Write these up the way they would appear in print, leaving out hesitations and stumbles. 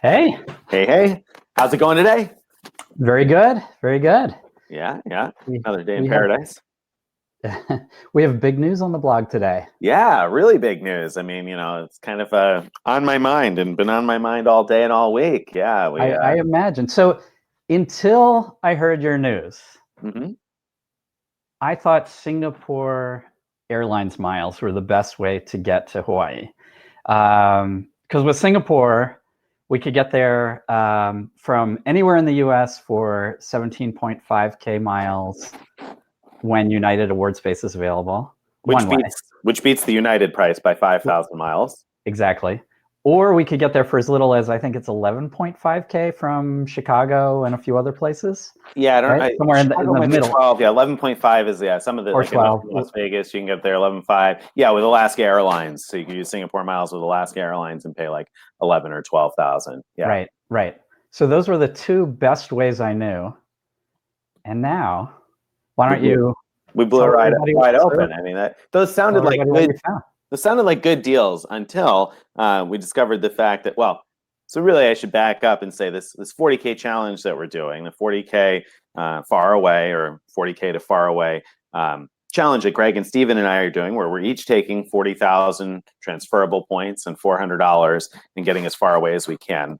Hey, Hey, how's it going today? very good, very good. Yeah, We another day in we have paradise. we have big news on the blog today. Yeah, really big news. I mean, it's kind of on my mind and been on my mind all day and all week. Yeah, I imagine. So until I heard your news, mhm. I thought Singapore Airlines miles were the best way to get to Hawaii. Because with Singapore, we could get there from anywhere in the US for 17.5K miles when United Award Space is available, one which way. beats the United price by 5,000 miles. Exactly. Or we could get there for as little as I think it's 11.5K from Chicago and a few other places, Yeah, I don't. right? Somewhere in Chicago the might be middle 12. Yeah, 11.5 is some of the or like in 12. Las Vegas you can get there 11.5. Yeah, with Alaska Airlines, so you can use Singapore miles with Alaska Airlines and pay like 11 or 12,000. Yeah, Right, right. So those were the two best ways I knew. And now, why we don't blew, you we blew it tell right everybody, wide open. I mean, those tell sounded like everybody what good. you found? Those sounded like good deals until we discovered the fact that so really I should back up and say this 40K challenge that we're doing, the 40K far away or 40K to far away challenge that Greg and Steven and I are doing, where we're each taking 40,000 transferable points and $400 and getting as far away as we can.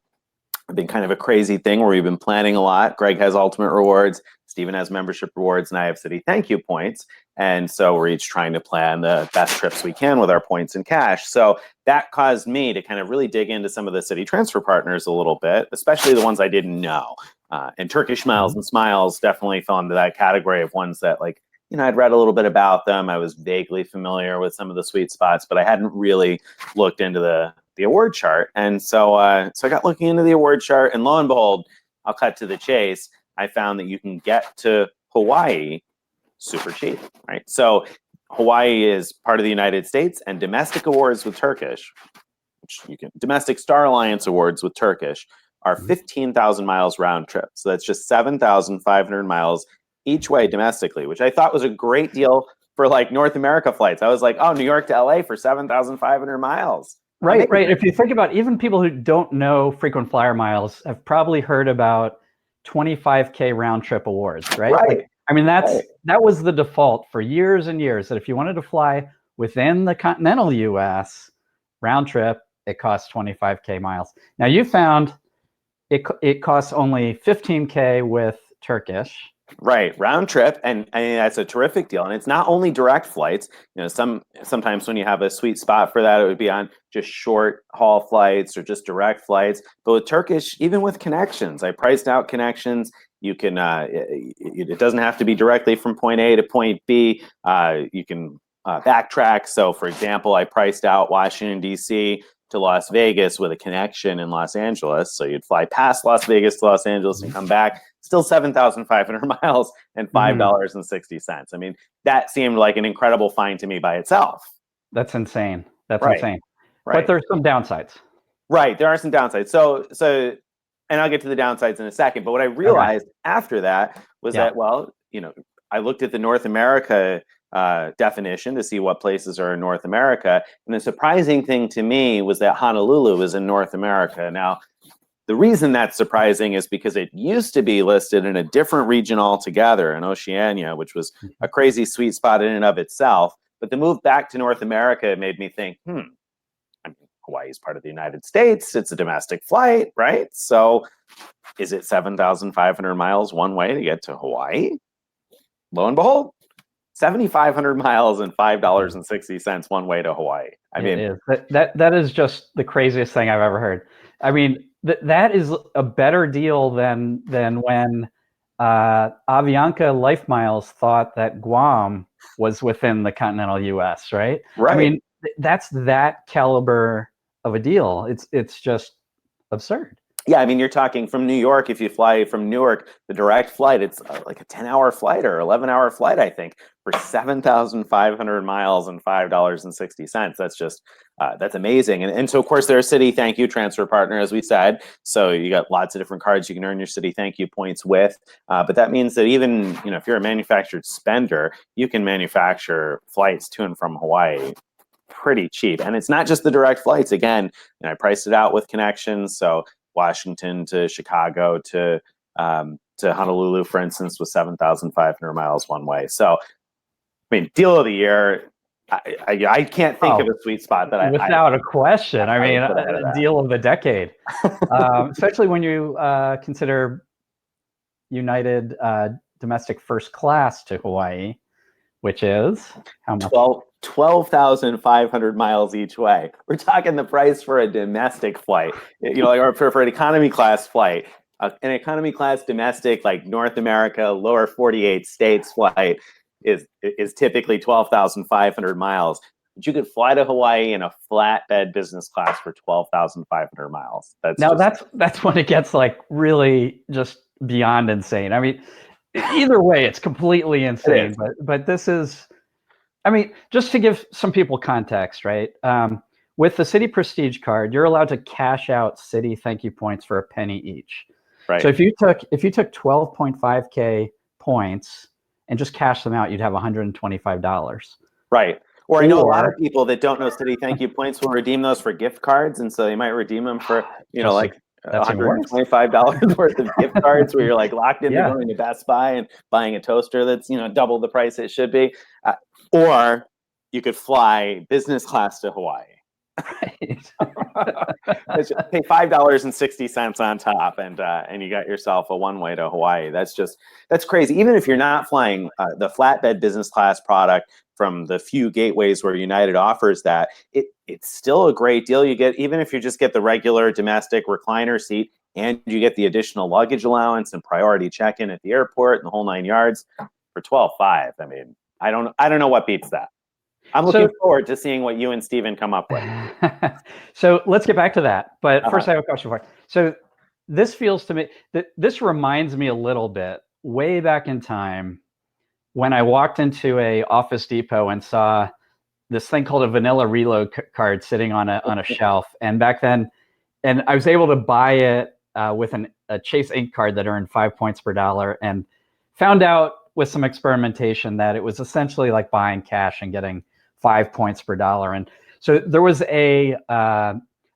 It's been kind of a crazy thing where we've been planning a lot. Greg has ultimate rewards, Steven has membership rewards, and I have city thank you points. And so we're each trying to plan the best trips we can with our points and cash. So that caused me to kind of really dig into some of the city transfer partners a little bit, especially the ones I didn't know. And Turkish Miles and Smiles definitely fell into that category of ones that I'd read a little bit about them. I was vaguely familiar with some of the sweet spots, but I hadn't really looked into the award chart. And so I got looking into the award chart, and lo and behold, I'll cut to the chase. I found that you can get to Hawaii super cheap, right? So Hawaii is part of the United States, and domestic awards with Turkish, domestic Star Alliance awards with Turkish are 15,000 miles round trip. So that's just 7,500 miles each way domestically, which I thought was a great deal for like North America flights. I was like, oh, New York to LA for 7,500 miles. Right, Amazing. right. If you think about even people who don't know frequent flyer miles have probably heard about 25K round trip awards, right? Right. I mean, that was the default for years and years, that if you wanted to fly within the continental US round trip, it costs 25K miles. Now you found it costs only 15K with Turkish. Right, round trip, and that's a terrific deal. And it's not only direct flights. Sometimes when you have a sweet spot for that, it would be on just short haul flights or just direct flights. But with Turkish, even with connections, I priced out connections. You can it doesn't have to be directly from point A to point B. You can backtrack. So, for example, I priced out Washington D.C. to Las Vegas with a connection in Los Angeles. So you'd fly past Las Vegas to Los Angeles and come back, still 7,500 miles and $5.60. I mean, that seemed like an incredible find to me by itself. That's insane. That's Right. insane. Right. But there's some downsides. Right. There are some downsides. So, and I'll get to the downsides in a second. But what I realized after that was that, I looked at the North America definition to see what places are in North America. And the surprising thing to me was that Honolulu is in North America. Now, the reason that's surprising is because it used to be listed in a different region altogether, in Oceania, which was a crazy sweet spot in and of itself. But the move back to North America made me think, Hawaii is part of the United States. It's a domestic flight, right? So is it 7,500 miles one way to get to Hawaii? Lo and behold, 7,500 miles and $5.60 one way to Hawaii. I mean, that is just the craziest thing I've ever heard. I mean, that is a better deal than when Avianca Life Miles thought that Guam was within the continental U.S., right? Right. I mean, that's that caliber of a deal. It's just absurd. Yeah, I mean, you're talking from New York. If you fly from Newark, the direct flight, it's like a 10-hour flight or 11-hour flight, I think, for 7,500 miles and $5.60. That's just, that's amazing. And so, of course, they're a city thank you transfer partner, as we said. So you got lots of different cards you can earn your city thank you points with. But that means that even, if you're a manufactured spender, you can manufacture flights to and from Hawaii pretty cheap. And it's not just the direct flights. Again, I priced it out with connections. So Washington to Chicago to Honolulu, for instance, was 7,500 miles one way. So, I mean, deal of the year. I can't think of a sweet spot that without a question. I mean, a deal of the decade, especially when you consider United domestic first class to Hawaii, which is how much? 12,500 miles each way. We're talking the price for a domestic flight, or for an economy class flight. An economy class domestic, like North America, lower 48 states flight is typically 12,500 miles. But you could fly to Hawaii in a flatbed business class for 12,500 miles. That's when it gets like really just beyond insane. I mean, either way, it's completely insane. But this is, I mean, just to give some people context, right? With the Citi Prestige card, you're allowed to cash out Citi thank you points for a penny each. Right. So if you took 12.5K points and just cash them out, you'd have $125. Right. Or I know a lot of people that don't know Citi thank you points will redeem those for gift cards, and so they might redeem them for like $125 worth of gift cards, where you're like locked into going to Best Buy and buying a toaster that's double the price it should be. Or you could fly business class to Hawaii. Right. Pay $5.60 on top, and you got yourself a one-way to Hawaii. That's crazy. Even if you're not flying the flatbed business class product from the few gateways where United offers that, it's still a great deal. You get, even if you just get the regular domestic recliner seat, and you get the additional luggage allowance and priority check-in at the airport and the whole 9 yards for $12,500. I mean, I don't know what beats that. I'm looking forward to seeing what you and Steven come up with. So let's get back to that. But first I have a question for you. So this feels to me, this reminds me a little bit way back in time when I walked into a Office Depot and saw this thing called a vanilla reload card sitting on a shelf. And back then, and I was able to buy it with a Chase Ink card that earned 5 points per dollar, and found out with some experimentation that it was essentially like buying cash and getting 5 points per dollar. And so there was a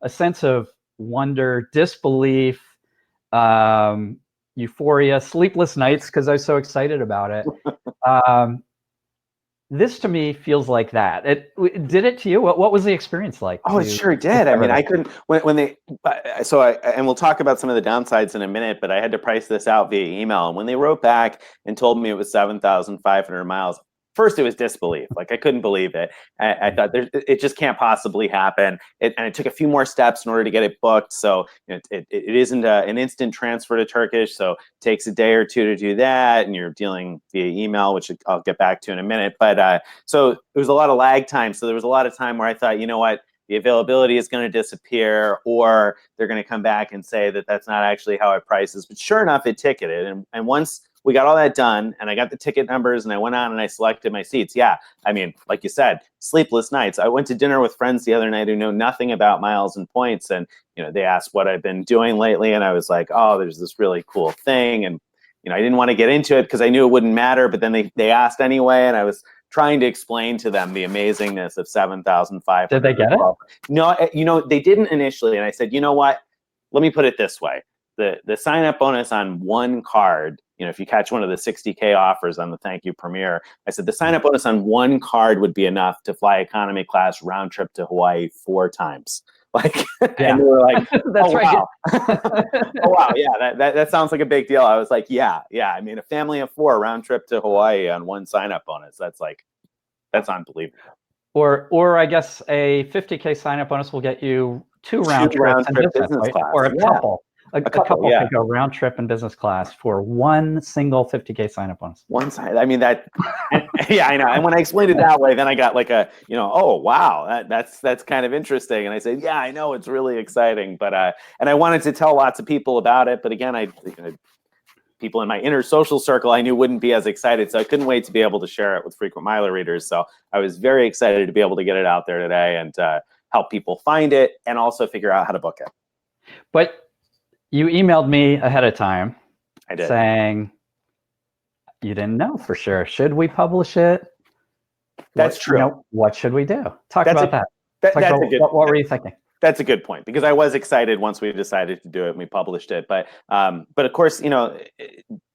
sense of wonder, disbelief, euphoria, sleepless nights because I was so excited about it. This to me feels like that. Did it to you? What was the experience like? Oh, it sure did. I mean, I couldn't, when they, and we'll talk about some of the downsides in a minute, but I had to price this out via email. And when they wrote back and told me it was 7,500 miles, first, it was disbelief. Like, I couldn't believe it. I thought it just can't possibly happen. And it took a few more steps in order to get it booked. So it isn't an instant transfer to Turkish. So it takes a day or two to do that. And you're dealing via email, which I'll get back to in a minute. But so it was a lot of lag time. So there was a lot of time where I thought, you know what? The availability is going to disappear, or they're going to come back and say that that's not actually how it prices. But sure enough, it ticketed. And once we got all that done and I got the ticket numbers and I went on and I selected my seats. Yeah, I mean, like you said, sleepless nights. I went to dinner with friends the other night who know nothing about miles and points. And, they asked what I've been doing lately. And I was like, oh, there's this really cool thing. And, I didn't want to get into it because I knew it wouldn't matter. But then they asked anyway. And I was trying to explain to them the amazingness of 7,500. Did they get it? No, they didn't initially. And I said, you know what? Let me put it this way. The sign-up bonus on one card, if you catch one of the 60K offers on the Thank You Premier, I said the sign-up bonus on one card would be enough to fly economy class round trip to Hawaii 4 times. Like, and they were like, that's right. Wow. Oh, wow. Yeah, that sounds like a big deal. I was like, yeah. I mean, a family of 4 round trip to Hawaii on one sign-up bonus. That's unbelievable. Or I guess a 50K sign-up bonus will get you 2 round trips in business class, or a couple. A couple could go round trip in business class for one single 50K sign-up bonus. One side. I mean, that. Yeah, I know. And when I explained it that way, then I got like a, oh wow, that's kind of interesting. And I said, yeah, I know, it's really exciting. But and I wanted to tell lots of people about it. But again, people in my inner social circle I knew wouldn't be as excited, so I couldn't wait to be able to share it with frequent miler readers. So I was very excited to be able to get it out there today and help people find it and also figure out how to book it. But you emailed me ahead of time. I did. Saying you didn't know for sure. Should we publish it? That's true. What should we do? Talk about that. What were you thinking? That's a good point, because I was excited once we decided to do it and we published it. But of course,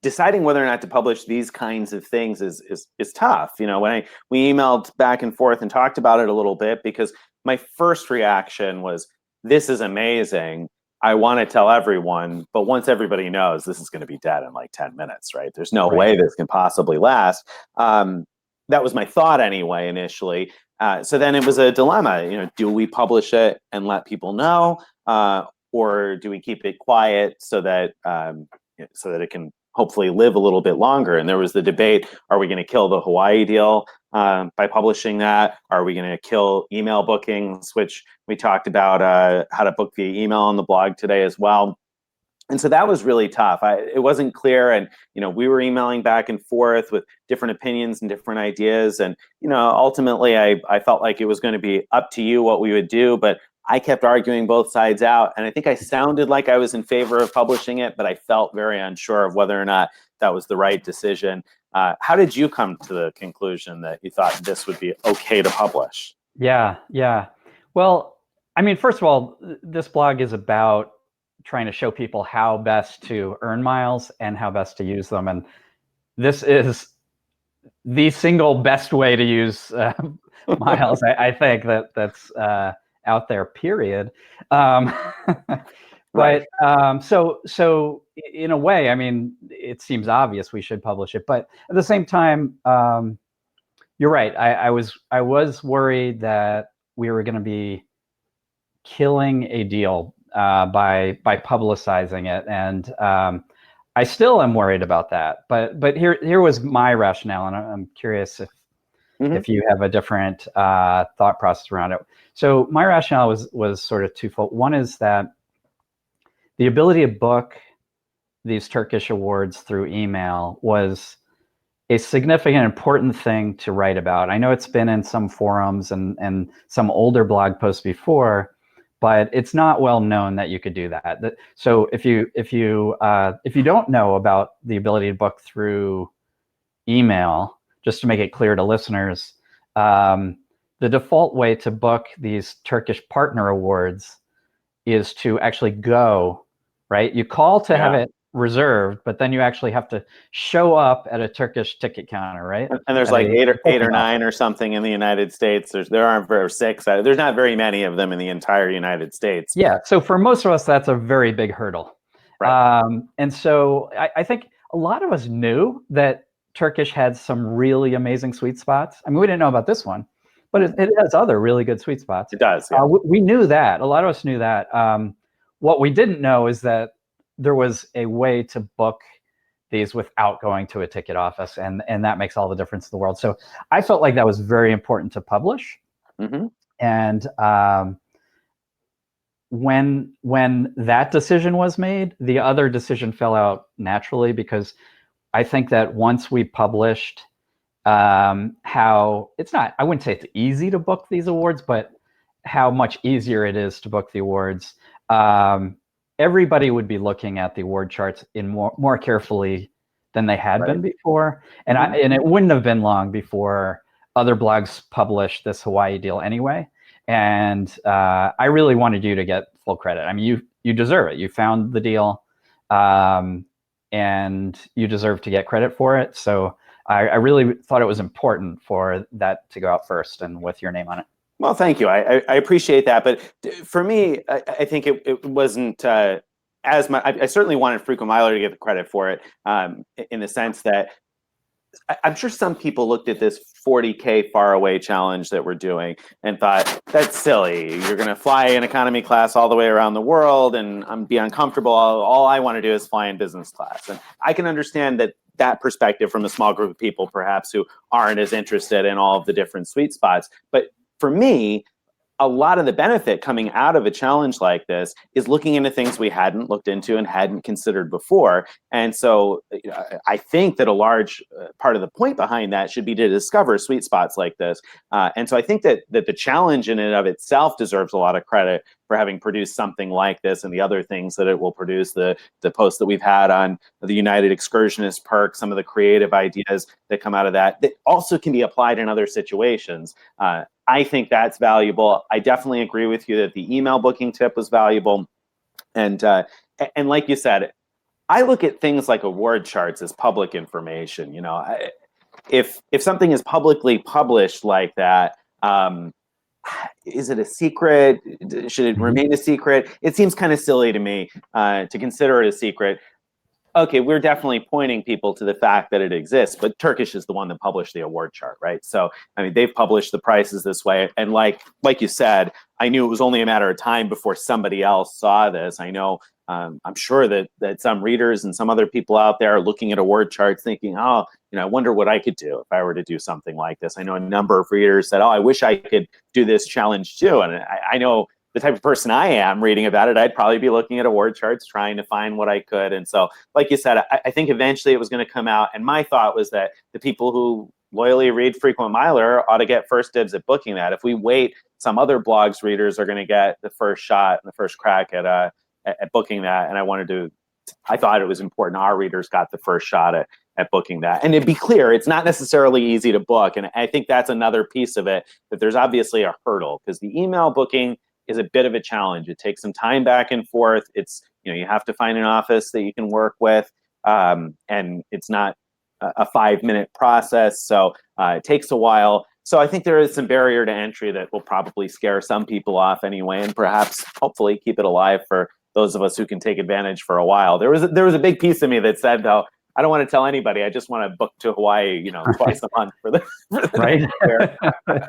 deciding whether or not to publish these kinds of things is tough. When we emailed back and forth and talked about it a little bit, because my first reaction was, this is amazing. I want to tell everyone, but once everybody knows, this is going to be dead in like 10 minutes, right? There's no way this can possibly last. That was my thought anyway, initially. So then it was a dilemma. Do we publish it and let people know, or do we keep it quiet so that it can hopefully live a little bit longer? And there was the debate: are we going to kill the Hawaii deal by publishing that? Are we going to kill email bookings, which we talked about how to book via email on the blog today as well? And so that was really tough. It wasn't clear, and we were emailing back and forth with different opinions and different ideas. And ultimately, I felt like it was going to be up to you what we would do, but I kept arguing both sides out. And I think I sounded like I was in favor of publishing it, but I felt very unsure of whether or not that was the right decision. How did you come to the conclusion that you thought this would be okay to publish? Yeah. Well, I mean, first of all, this blog is about trying to show people how best to earn miles and how best to use them. And this is the single best way to use miles, I think, that's out there, period. Right. But so in a way, I mean, it seems obvious we should publish it. But at the same time, you're right. I was worried that we were going to be killing a deal by publicizing it, and I still am worried about that. But here was my rationale, and I'm curious if you have a different thought process around it. So my rationale was sort of twofold. One is that the ability to book these Turkish awards through email was a significant, important thing to write about. I know it's been in some forums and some older blog posts before, but it's not well known that you could do that. So if you don't know about the ability to book through email, just to make it clear to listeners, the default way to book these Turkish partner awards is to actually go, right? You call to have it reserved, but then you actually have to show up at a Turkish ticket counter, right? And there's like eight or nine or something in the United States. There aren't very six. There's not very many of them in the entire United States. Yeah. So for most of us, that's a very big hurdle. Right. And so I think a lot of us knew that Turkish had some really amazing sweet spots. I mean, we didn't know about this one, but it has other really good sweet spots. It does. Yeah. We knew that. A lot of us knew that. What we didn't know is that there was a way to book these without going to a ticket office, and that makes all the difference in the world. So I felt like that was very important to publish. And when that decision was made, the other decision fell out naturally, because I think that once we published how it's not, I wouldn't say it's easy to book these awards, but how much easier it is to book the awards, everybody would be looking at the award charts in more carefully than they had been before. And and it wouldn't have been long before other blogs published this Hawaii deal anyway. And I really wanted you to get full credit. I mean, you deserve it. You found the deal, and you deserve to get credit for it. So I really thought it was important for that to go out first and with your name on it. Well, thank you. I appreciate that. But for me, I think it wasn't as much. I certainly wanted Frequent Miler to get the credit for it, in the sense that I'm sure some people looked at this 40K far away challenge that we're doing and thought, that's silly. You're going to fly in economy class all the way around the world and be uncomfortable. All I want to do is fly in business class. And I can understand that perspective from a small group of people, perhaps, who aren't as interested in all of the different sweet spots. But for me, a lot of the benefit coming out of a challenge like this is looking into things we hadn't looked into and hadn't considered before. And so I think that a large part of the point behind that should be to discover sweet spots like this. And so I think that the challenge in and of itself deserves a lot of credit for having produced something like this, and the other things that it will produce, the posts that we've had on the United Excursionist perk, some of the creative ideas that come out of that also can be applied in other situations. I think that's valuable. I definitely agree with you that the email booking tip was valuable. And like you said, I look at things like award charts as public information. You know, if something is publicly published like that, is it a secret? Should it remain a secret? It seems kind of silly to me to consider it a secret. Okay, we're definitely pointing people to the fact that it exists, but Turkish is the one that published the award chart, right? So, I mean, they've published the prices this way, and like you said, I knew it was only a matter of time before somebody else saw this. I know, I'm sure that some readers and some other people out there are looking at award charts, thinking, oh, you know, I wonder what I could do if I were to do something like this. I know a number of readers said, oh, I wish I could do this challenge too, and I know the type of person I am reading about it, I'd probably be looking at award charts, trying to find what I could. And so, like you said, I think eventually it was going to come out. And my thought was that the people who loyally read Frequent Miler ought to get first dibs at booking that. If we wait, some other blogs readers are going to get the first shot and the first crack at booking that. And I thought it was important our readers got the first shot at booking that. And to be clear, it's not necessarily easy to book. And I think that's another piece of it, that there's obviously a hurdle, because the email booking is a bit of a challenge. It takes some time back and forth. It's, you know, you have to find an office that you can work with, and it's not a 5-minute process. So it takes a while. So I think there is some barrier to entry that will probably scare some people off anyway, and perhaps hopefully keep it alive for those of us who can take advantage for a while. There was a big piece of me that said, though, I don't want to tell anybody. I just want to book to Hawaii, you know, twice a month for the right. But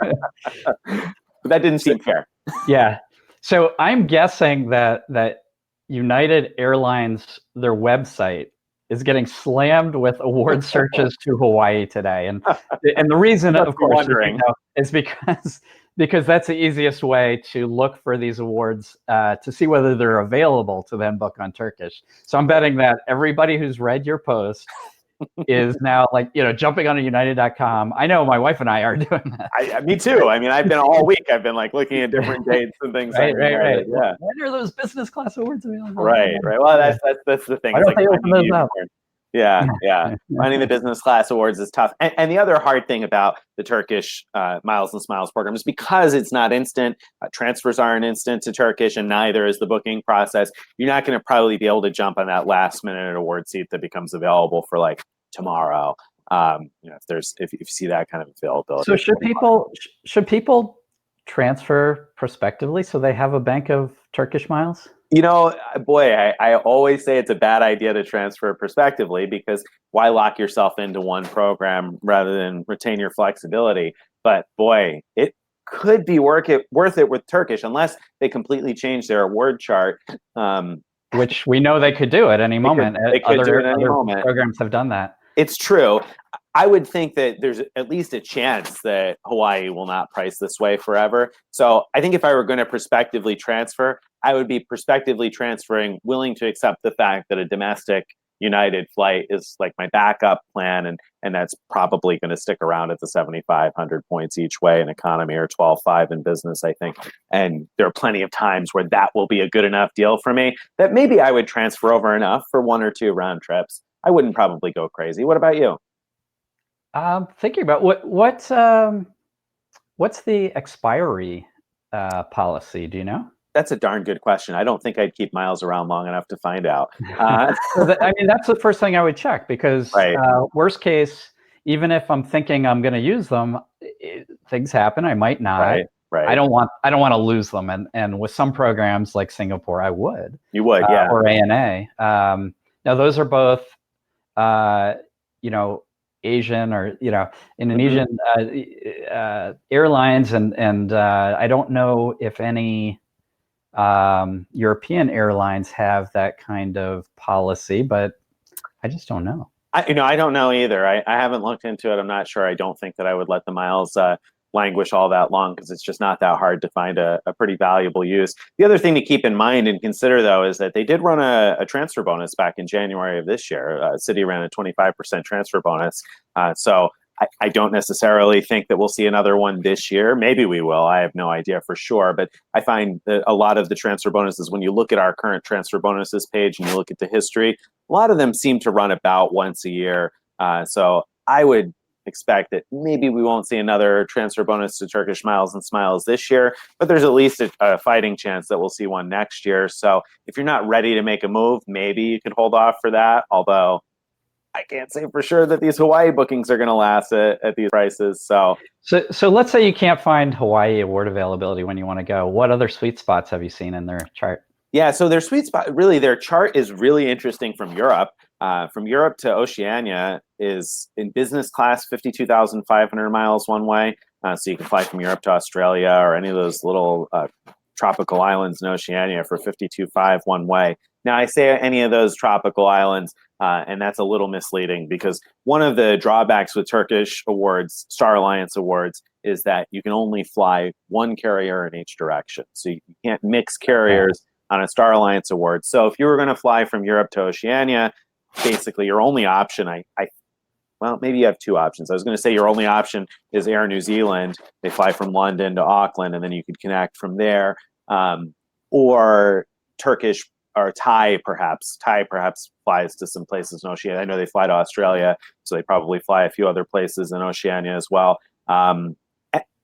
that didn't seem fair. Yeah. So I'm guessing that United Airlines, their website, is getting slammed with award searches to Hawaii today, and the reason, of course, is because that's the easiest way to look for these awards to see whether they're available to then book on Turkish. So I'm betting that everybody who's read your post is now, like, you know, jumping on United.com. I know my wife and I are doing that. Me too. I mean, I've been all week. I've been like looking at different dates and things. Right. Yeah. When are those business class awards available? Right. Well, that's the thing. Why don't they open those up? Yeah. Finding the business class awards is tough. And the other hard thing about the Turkish Miles and Smiles program is because it's not instant. Transfers aren't instant to Turkish, and neither is the booking process. You're not going to probably be able to jump on that last minute award seat that becomes available for like tomorrow. You know, if you see that kind of availability. So should people transfer prospectively so they have a bank of Turkish miles? You know, boy, I always say it's a bad idea to transfer prospectively, because why lock yourself into one program rather than retain your flexibility? But boy, it could be worth it with Turkish, unless they completely change their award chart. Which we know they could do at any moment. They could do it at any moment. Programs have done that. It's true. I would think that there's at least a chance that Hawaii will not price this way forever. So I think if I were going to prospectively transfer, I would be prospectively transferring, willing to accept the fact that a domestic United flight is like my backup plan, and that's probably going to stick around at the 7,500 points each way in economy, or 12,500 in business, I think. And there are plenty of times where that will be a good enough deal for me that maybe I would transfer over enough for 1 or 2 round trips. I wouldn't probably go crazy. What about you? Thinking about what's the expiry policy? Do you know? That's a darn good question. I don't think I'd keep miles around long enough to find out. I mean, that's the first thing I would check, because worst case, even if I'm thinking I'm going to use them, things happen. I might not. Right. I don't want to lose them. And with some programs like Singapore, I would. You would, yeah. Or ANA. Now those are both, you know, Asian or, you know, Indonesian airlines, and I don't know if any European airlines have that kind of policy, but I just don't know. I don't know either. I haven't looked into it. I'm not sure. I don't think that I would let the miles languish all that long, because it's just not that hard to find a pretty valuable use. The other thing to keep in mind and consider, though, is that they did run a transfer bonus back in January of this year. Citi ran a 25% transfer bonus. So I don't necessarily think that we'll see another one this year. Maybe we will. I have no idea for sure. But I find that a lot of the transfer bonuses, when you look at our current transfer bonuses page and you look at the history, a lot of them seem to run about once a year. So I would expect that maybe we won't see another transfer bonus to Turkish Miles and Smiles this year, but there's at least a fighting chance that we'll see one next year. So if you're not ready to make a move, maybe you could hold off for that. Although I can't say for sure that these Hawaii bookings are going to last at these prices. So let's say you can't find Hawaii award availability when you want to go. What other sweet spots have you seen in their chart? Yeah, so their sweet spot, really, their chart is really interesting from Europe. From Europe to Oceania is in business class, 52,500 miles one way. So you can fly from Europe to Australia or any of those little tropical islands in Oceania for 52.5 one way. Now, I say any of those tropical islands, and that's a little misleading because one of the drawbacks with Turkish awards, Star Alliance awards, is that you can only fly one carrier in each direction. So you can't mix carriers on a Star Alliance award. So if you were going to fly from Europe to Oceania, basically your only option, well, maybe you have two options. I was going to say your only option is Air New Zealand. They fly from London to Auckland, and then you could connect from there. Or Turkish or Thai, perhaps. Thai perhaps flies to some places in Oceania. I know they fly to Australia, so they probably fly a few other places in Oceania as well. And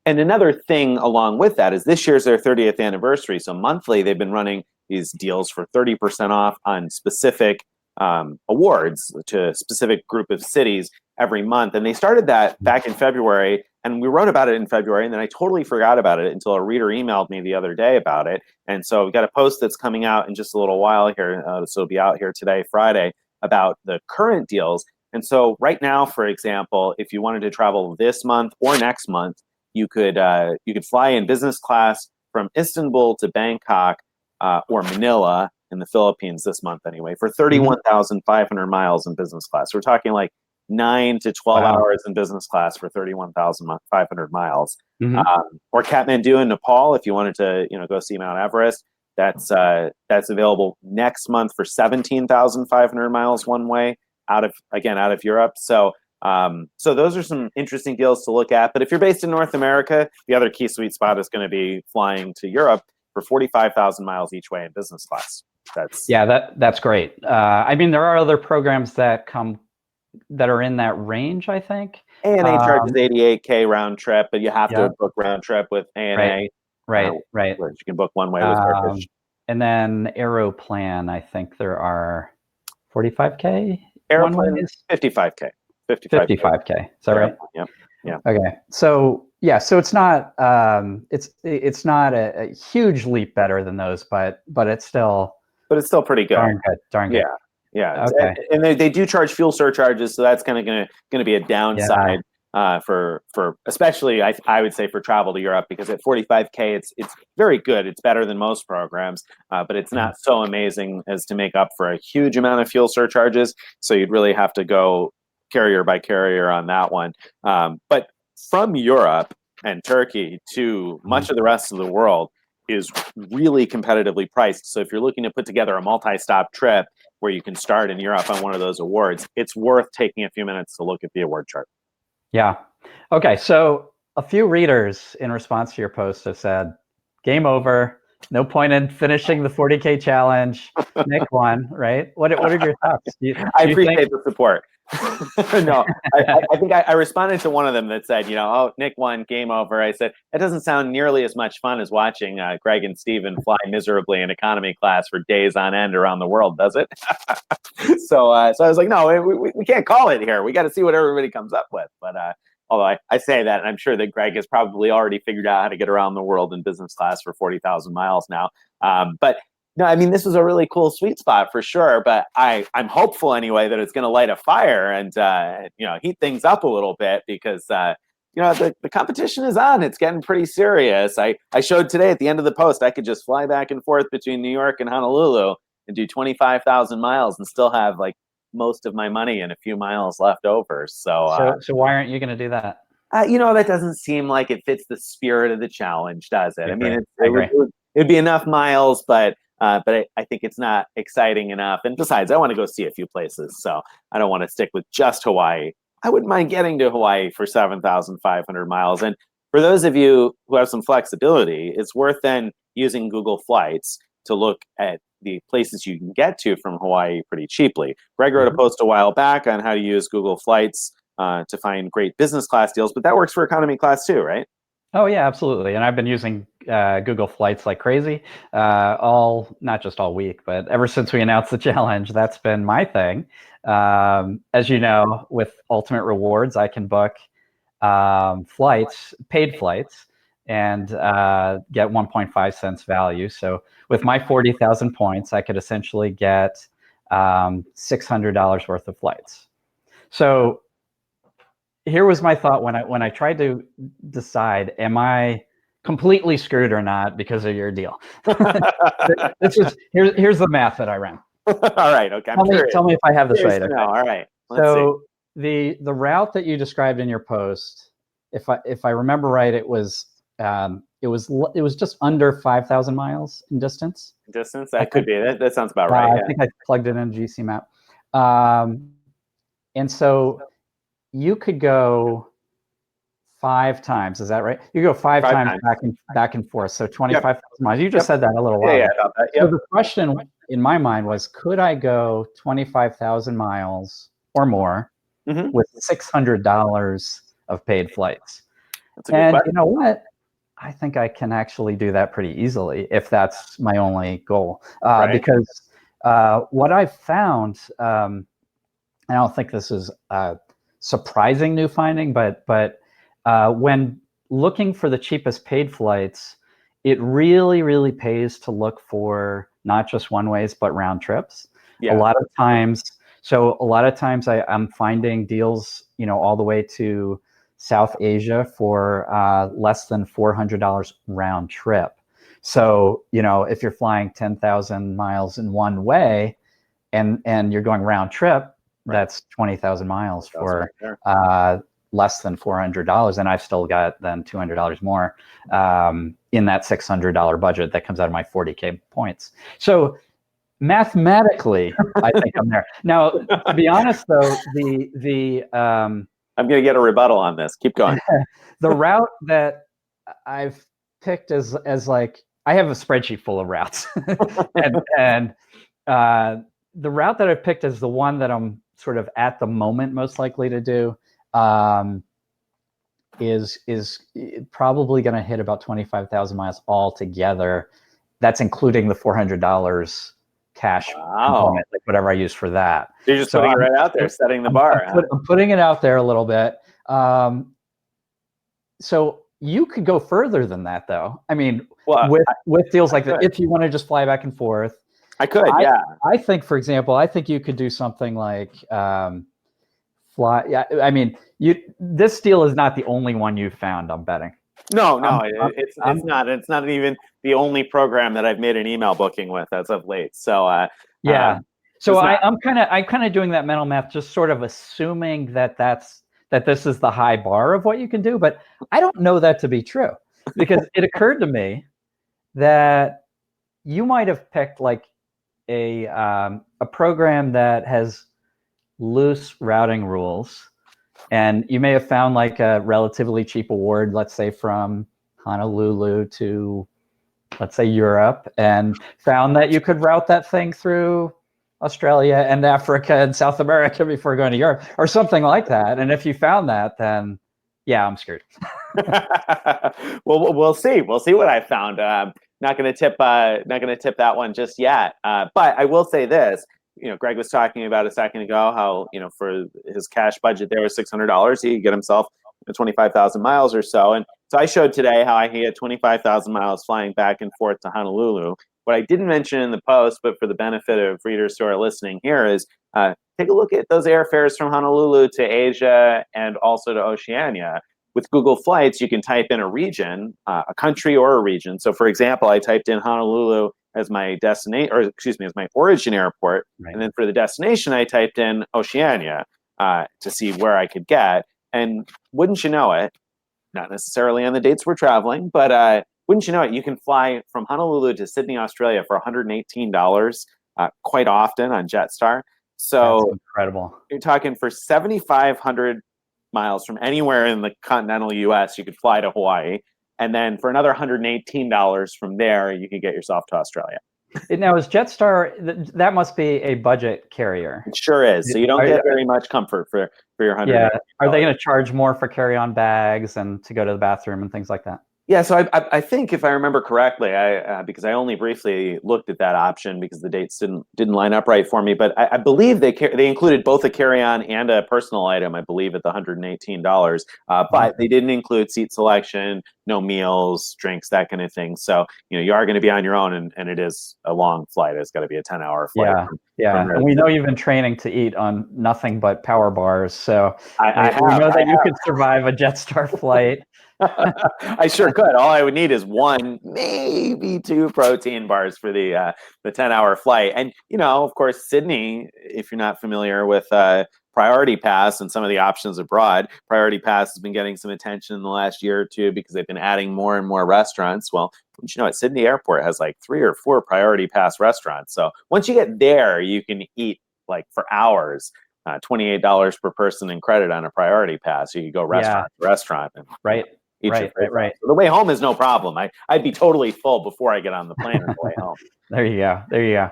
another thing along with that is this year's their 30th anniversary. So monthly, they've been running these deals for 30% off on specific awards to a specific group of cities every month. And they started that back in February, and we wrote about it in February, and then I totally forgot about it until a reader emailed me the other day about it. And so we've got a post that's coming out in just a little while here, so it'll be out here today, Friday, about the current deals. And so right now, for example, if you wanted to travel this month or next month, you could fly in business class from Istanbul to Bangkok or Manila in the Philippines this month anyway for 31,500 miles in business class. So we're talking like 9 to 12 hours in business class for 31,500 miles. Or Kathmandu in Nepal if you wanted to go see Mount Everest. That's available next month for 17,500 miles one way out of Europe. So those are some interesting deals to look at. But if you're based in North America, the other key sweet spot is going to be flying to Europe for 45,000 miles each way in business class. That's great. I mean, there are other programs that are in that range, I think. ANA charges $88K round trip, but you have to book round trip with ANA. Right. You can book one way with Turkish. And then Aeroplan, I think there are 45K. Aeroplan is 55K. 55K. Is that right? Yep. Yeah. Okay. So it's not it's not a huge leap better than those, but it's still pretty good. Darn good. Yeah. Okay. And they do charge fuel surcharges, so that's kind of going to be a downside for especially I would say for travel to Europe, because at 45K it's very good. It's better than most programs, but it's not so amazing as to make up for a huge amount of fuel surcharges. So you'd really have to go carrier by carrier on that one. But from Europe and Turkey to much of the rest of the world is really competitively priced. So if you're looking to put together a multi-stop trip where you can start in Europe on one of those awards, it's worth taking a few minutes to look at the award chart. Yeah. Okay. So a few readers in response to your post have said, game over. No point in finishing the 40K challenge. Nick won, right? What are your thoughts? I appreciate the support. No, I think I responded to one of them that said, Nick won, game over. I said, it doesn't sound nearly as much fun as watching Greg and Steven fly miserably in economy class for days on end around the world, does it? So I was like, no, we can't call it here. We got to see what everybody comes up with. But although I say that, and I'm sure that Greg has probably already figured out how to get around the world in business class for 40,000 miles now. But no, I mean, this was a really cool sweet spot for sure, but I'm hopeful anyway that it's going to light a fire and heat things up a little bit, because the competition is on. It's getting pretty serious. I showed today at the end of the post I could just fly back and forth between New York and Honolulu and do 25,000 miles and still have like most of my money and a few miles left over. So why aren't you going to do that? That doesn't seem like it fits the spirit of the challenge, does it? I mean, it'd be enough miles, but I think it's not exciting enough. And besides, I want to go see a few places, so I don't want to stick with just Hawaii. I wouldn't mind getting to Hawaii for 7,500 miles. And for those of you who have some flexibility, it's worth then using Google Flights to look at the places you can get to from Hawaii pretty cheaply. Greg wrote a post a while back on how to use Google Flights to find great business class deals, but that works for economy class too, right? Oh yeah, absolutely. And I've been using Google Flights like crazy, not just all week, but ever since we announced the challenge, that's been my thing. As you know, with Ultimate Rewards, I can book flights, paid flights, and get 1.5 cents value. So with my 40,000 points, I could essentially get $600 worth of flights. So here was my thought when I tried to decide, am I completely screwed or not because of your deal? Here's the math that I ran. All right. Okay. Tell me if I have this right. Okay. All right. Let's see. The route that you described in your post, if I remember right, it was just under 5,000 miles in distance. Distance? That could be. That sounds about right. I think I plugged it in GC map. And so you could go 5 times. Is that right? You go five times back and forth. So 25,000 miles. You just said that a little while ago. About that. Yep. So the question in my mind was, could I go 25,000 miles or more with $600 of paid flights? That's a good question. You know what? I think I can actually do that pretty easily if that's my only goal. Because what I've found, I don't think this is a surprising new finding, but when looking for the cheapest paid flights, it really, really pays to look for not just one ways, but round trips. Yeah. A lot of times I'm finding deals, all the way to South Asia for less than $400 round trip. So, if you're flying 10,000 miles in one way and you're going round trip, that's 20,000 miles for less than $400. And I've still got then $200 more in that $600 budget that comes out of my 40K points. So mathematically, I think I'm there. Now, to be honest, though, I'm going to get a rebuttal on this. Keep going. The route that I've picked as like, I have a spreadsheet full of routes, and the route that I've picked is the one that I'm sort of at the moment most likely to do. Is probably going to hit about 25,000 miles altogether. That's including the $400 cash component, like whatever I use for that. You're just putting it right out there, setting the bar. I'm putting it out there a little bit. So you could go further than that, though. I mean, with deals like that, if you want to just fly back and forth, I could. Yeah. I think, for example, you could do something like fly. Yeah. I mean, this deal is not the only one you've found, I'm betting. No, it's not. It's not even the only program that I've made an email booking with as of late. So yeah. So I'm kind of doing that mental math, just sort of assuming that this is the high bar of what you can do, but I don't know that to be true, because it occurred to me that you might have picked like a program that has loose routing rules. And you may have found like a relatively cheap award, let's say from Honolulu to, let's say, Europe, and found that you could route that thing through Australia and Africa and South America before going to Europe or something like that. And if you found that, then yeah, I'm screwed. Well, we'll see. We'll see what I found. Not going to tip that one just yet. But I will say this. Greg was talking about a second ago how, for his cash budget there was $600, he could get himself 25,000 miles or so. And so I showed today how I can get 25,000 miles flying back and forth to Honolulu. What I didn't mention in the post, but for the benefit of readers who are listening here, is take a look at those airfares from Honolulu to Asia and also to Oceania. With Google Flights, you can type in a region, a country or a region. So, for example, I typed in Honolulu as my destination, or excuse me, as my origin airport, and then for the destination, I typed in Oceania to see where I could get. And wouldn't you know it, not necessarily on the dates we're traveling, but wouldn't you know it, you can fly from Honolulu to Sydney, Australia for $118 quite often on Jetstar. So that's incredible. You're talking for 7,500 miles from anywhere in the continental U.S., you could fly to Hawaii. And then for another $118 from there, you could get yourself to Australia. Now is Jetstar, that must be a budget carrier. It sure is. So you don't get very much comfort for your Yeah. $100. Are they going to charge more for carry-on bags and to go to the bathroom and things like that? Yeah, so I think if I remember correctly, because I only briefly looked at that option because the dates didn't line up right for me, but I believe they included both a carry-on and a personal item. I believe at the $118, but they didn't include seat selection, no meals, drinks, that kind of thing. So you are going to be on your own, and it is a long flight. It's got to be a 10-hour flight. Yeah, and we know you've been training to eat on nothing but power bars, so we know that you could survive a Jetstar flight. I sure could. All I would need is one, maybe two protein bars for the 10-hour flight. And of course, Sydney, if you're not familiar with Priority Pass and some of the options abroad, Priority Pass has been getting some attention in the last year or two because they've been adding more and more restaurants. Well, at Sydney Airport has like 3 or 4 Priority Pass restaurants. So once you get there, you can eat like for hours. $28 per person in credit on a Priority Pass. So you go restaurant to restaurant. And, right. Right. So the way home is no problem. I'd be totally full before I get on the plane on the way home. There you go.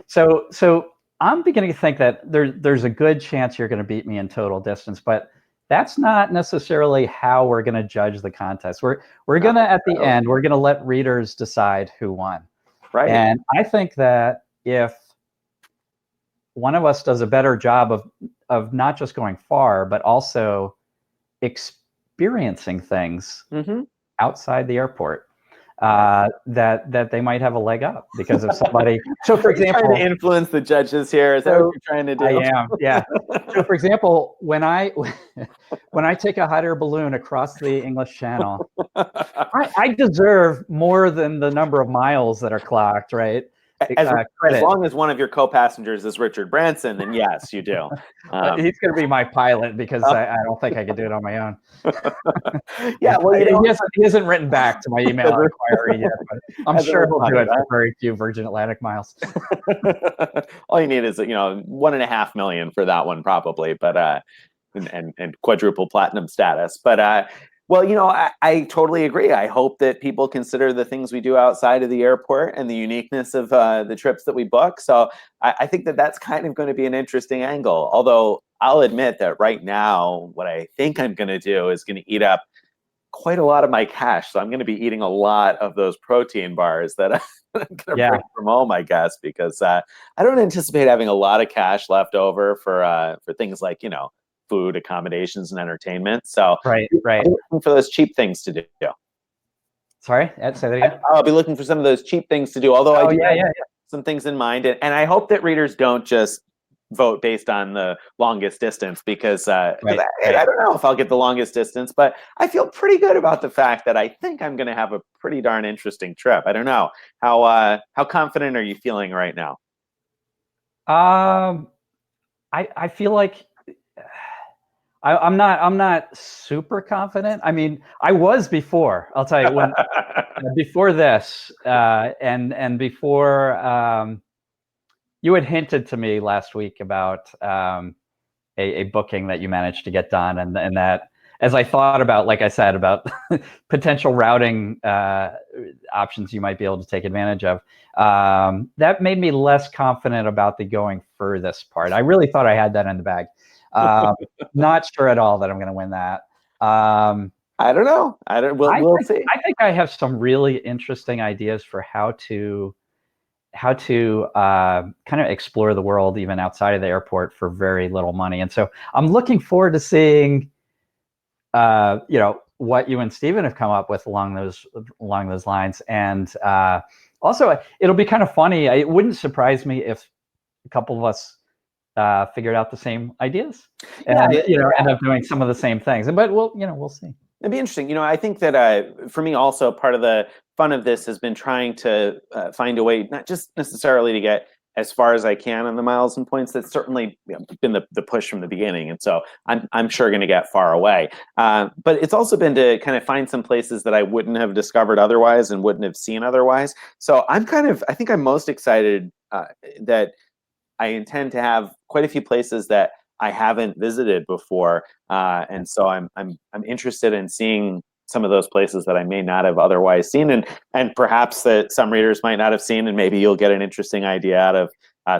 So I'm beginning to think that there's a good chance you're going to beat me in total distance, but that's not necessarily how we're going to judge the contest. We're going to, at the end, we're going to let readers decide who won. Right. And I think that if one of us does a better job of not just going far, but also experiencing things outside the airport, that they might have a leg up because of somebody. So, for example, trying to influence the judges here. Is that what you're trying to do? I am. Yeah. So, for example, when I take a hot air balloon across the English Channel, I deserve more than the number of miles that are clocked, right? As long as one of your co-passengers is Richard Branson, then yes, you do. He's going to be my pilot because I don't think I could do it on my own. Yeah, well, he hasn't written back to my email inquiry yet, but I'm sure he'll do it for very few Virgin Atlantic miles. All you need is $1.5 million for that one, probably, but and quadruple platinum status, but. Well, I totally agree. I hope that people consider the things we do outside of the airport and the uniqueness of the trips that we book. So I think that that's kind of going to be an interesting angle. Although I'll admit that right now, what I think I'm going to do is going to eat up quite a lot of my cash. So I'm going to be eating a lot of those protein bars that I'm going to bring from home, I guess, because I don't anticipate having a lot of cash left over for things like, food, accommodations, and entertainment. So right. I'm looking for those cheap things to do. Sorry, say that again. I'll be looking for some of those cheap things to do. Although I do have some things in mind, and I hope that readers don't just vote based on the longest distance because I don't know if I'll get the longest distance, but I feel pretty good about the fact that I think I'm going to have a pretty darn interesting trip. I don't know how confident are you feeling right now? I feel like. I'm not super confident. I mean, I was before. I'll tell you when before this, and before you had hinted to me last week about a booking that you managed to get done, and that as I thought about, like I said, about potential routing options you might be able to take advantage of, that made me less confident about the going furthest part. I really thought I had that in the bag. Not sure at all that I'm going to win that. I don't know. We'll see. I think I have some really interesting ideas for how to kind of explore the world even outside of the airport for very little money. And so I'm looking forward to seeing, what you and Stephen have come up with along those lines. And also, it'll be kind of funny. It wouldn't surprise me if a couple of us figured out the same ideas and end up doing some of the same things. But we'll see. It'd be interesting. I think that for me also part of the fun of this has been trying to find a way, not just necessarily to get as far as I can on the miles and points. That's certainly been the push from the beginning. And so I'm sure going to get far away. But it's also been to kind of find some places that I wouldn't have discovered otherwise and wouldn't have seen otherwise. So I think I'm most excited that I intend to have quite a few places that I haven't visited before, and so I'm interested in seeing some of those places that I may not have otherwise seen, and perhaps that some readers might not have seen, and maybe you'll get an interesting idea out of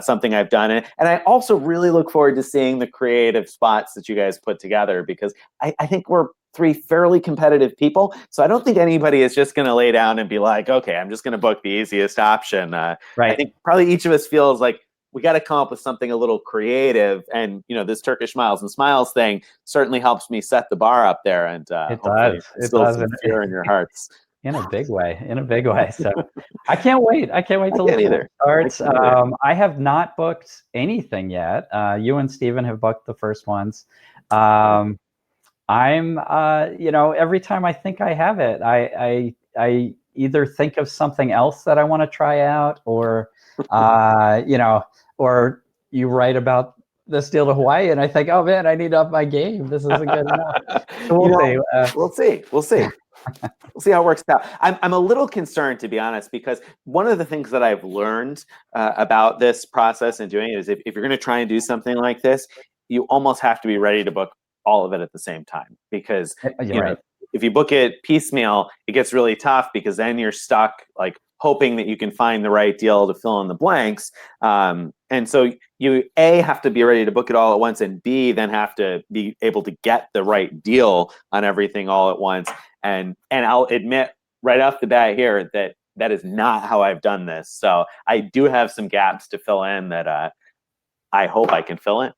something I've done. And I also really look forward to seeing the creative spots that you guys put together, because I think we're three fairly competitive people. So I don't think anybody is just going to lay down and be like, okay, I'm just going to book the easiest option. I think probably each of us feels like we got to come up with something a little creative. And, this Turkish Miles and Smiles thing certainly helps me set the bar up there, and It hopefully does. It instill does. some fear in your hearts. In a big way. In a big way. So I can't wait. I can't wait till the either. starts. I have not booked anything yet. You and Steven have booked the first ones. I'm, every time I think I have it, I either think of something else that I want to try out, or, or you write about this deal to Hawaii, and I think, oh man, I need to up my game. This isn't good enough. So we'll see. We'll see. We'll see. We'll see how it works out. I'm a little concerned, to be honest, because one of the things that I've learned about this process and doing it is if you're going to try and do something like this, you almost have to be ready to book all of it at the same time, because if you book it piecemeal, it gets really tough, because then you're stuck like hoping that you can find the right deal to fill in the blanks. And so you have to be ready to book it all at once, and B, then have to be able to get the right deal on everything all at once. And I'll admit right off the bat here that is not how I've done this. So I do have some gaps to fill in that I hope I can fill in.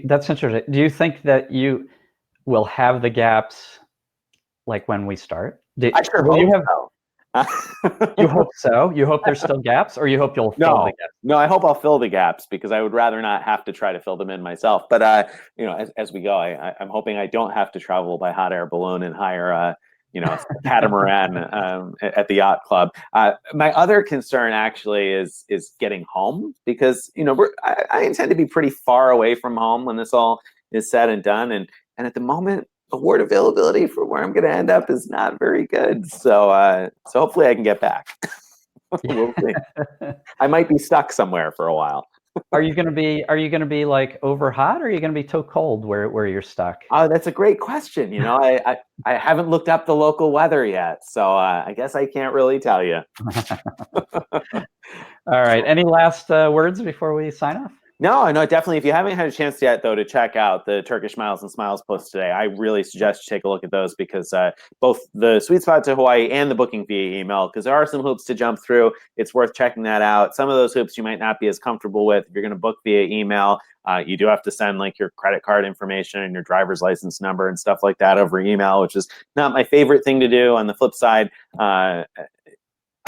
That's interesting. Do you think that you will have the gaps like when we start? I sure hope so. You hope so? You hope there's still gaps, or you hope you'll fill the gaps? No, I hope I'll fill the gaps, because I would rather not have to try to fill them in myself. But as we go, I'm hoping I don't have to travel by hot air balloon and hire a catamaran at the yacht club. My other concern actually is getting home, because I intend to be pretty far away from home when this all is said and done, and at the moment, award availability for where I'm going to end up is not very good. So hopefully I can get back. We'll see. I might be stuck somewhere for a while. Are you going to be like over hot, or are you going to be too cold where you're stuck? Oh, that's a great question. I haven't looked up the local weather yet, so I guess I can't really tell you. All right. Any last words before we sign off? No, definitely. If you haven't had a chance yet, though, to check out the Turkish Miles and Smiles posts today, I really suggest you take a look at those, because both the Sweet Spot to Hawaii and the booking via email, because there are some hoops to jump through. It's worth checking that out. Some of those hoops you might not be as comfortable with. If you're going to book via email, you do have to send like your credit card information and your driver's license number and stuff like that over email, which is not my favorite thing to do. On the flip side,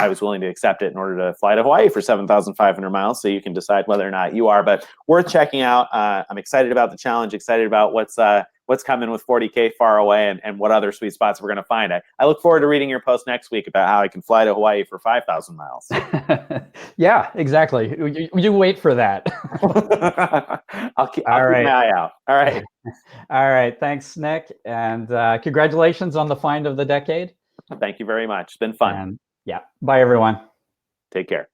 I was willing to accept it in order to fly to Hawaii for 7,500 miles. So you can decide whether or not you are, but worth checking out. I'm excited about the challenge, excited about what's coming with 40K far away, and what other sweet spots we're going to find. I look forward to reading your post next week about how I can fly to Hawaii for 5,000 miles. Yeah, exactly. You wait for that. I'll keep my eye out. All right. All right. Thanks, Nick. And congratulations on the find of the decade. Thank you very much. It's been fun. And yeah. Bye, everyone. Take care.